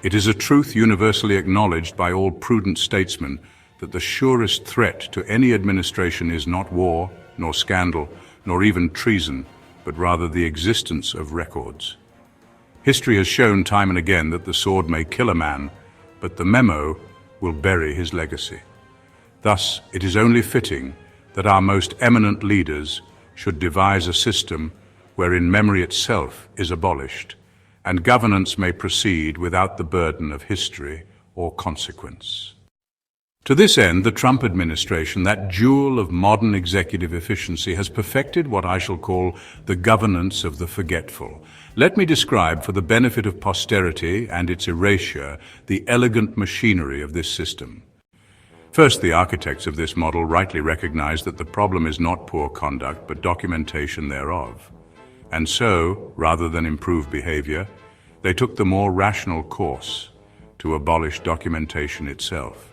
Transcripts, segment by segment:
It is a truth universally acknowledged by all prudent statesmen that the surest threat to any administration is not war, nor scandal, nor even treason, but rather the existence of records. History has shown time and again that the sword may kill a man, but the memo will bury his legacy. Thus, it is only fitting that our most eminent leaders should devise a system wherein memory itself is abolished, and governance may proceed without the burden of history or consequence. To this end, the Trump administration, that jewel of modern executive efficiency, has perfected what I shall call the governance of the forgetful. Let me describe, for the benefit of posterity and its erasure, the elegant machinery of this system. First, the architects of this model rightly recognize that the problem is not poor conduct, but documentation thereof. And so, rather than improve behavior, they took the more rational course to abolish documentation itself.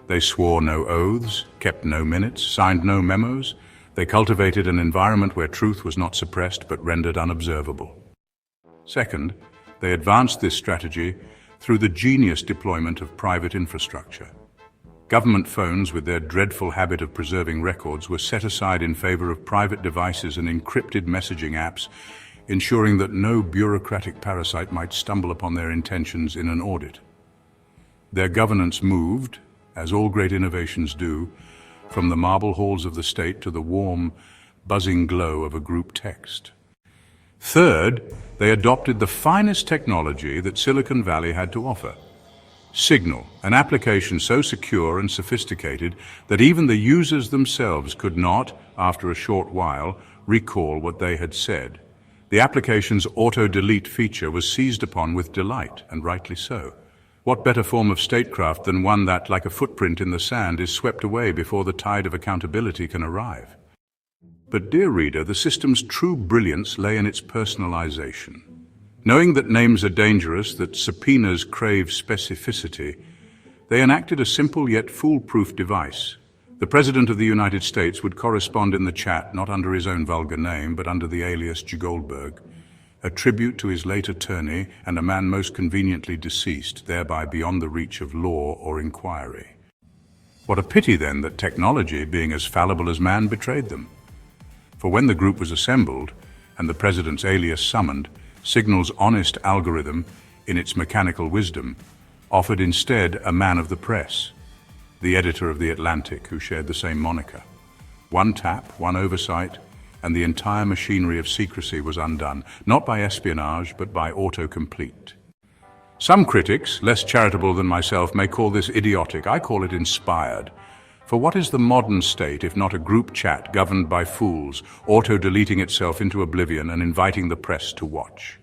They swore no oaths, kept no minutes, signed no memos. They cultivated an environment where truth was not suppressed but rendered unobservable. Second, they advanced this strategy through the genius deployment of private infrastructure. Government phones, with their dreadful habit of preserving records, were set aside in favor of private devices and encrypted messaging apps, ensuring that no bureaucratic parasite might stumble upon their intentions in an audit. Their governance moved, as all great innovations do, from the marble halls of the state to the warm, buzzing glow of a group text. Third, they adopted the finest technology that Silicon Valley had to offer. Signal, an application so secure and sophisticated that even the users themselves could not, after a short while, recall what they had said. The application's auto-delete feature was seized upon with delight, and rightly so. What better form of statecraft than one that, like a footprint in the sand, is swept away before the tide of accountability can arrive? But, dear reader, the system's true brilliance lay in its personalization. Knowing that names are dangerous, that subpoenas crave specificity, they enacted a simple yet foolproof device. The President of the United States would correspond in the chat not under his own vulgar name, but under the alias G. Goldberg, a tribute to his late attorney and a man most conveniently deceased, thereby beyond the reach of law or inquiry. What a pity, then, that technology, being as fallible as man, betrayed them. For when the group was assembled, and the President's alias summoned, Signal's honest algorithm, in its mechanical wisdom, offered instead a man of the press, the editor of The Atlantic, who shared the same moniker. One tap, one oversight, and the entire machinery of secrecy was undone, not by espionage, but by autocomplete. Some critics, less charitable than myself, may call this idiotic. I call it inspired. For what is the modern state if not a group chat governed by fools, auto-deleting itself into oblivion and inviting the press to watch?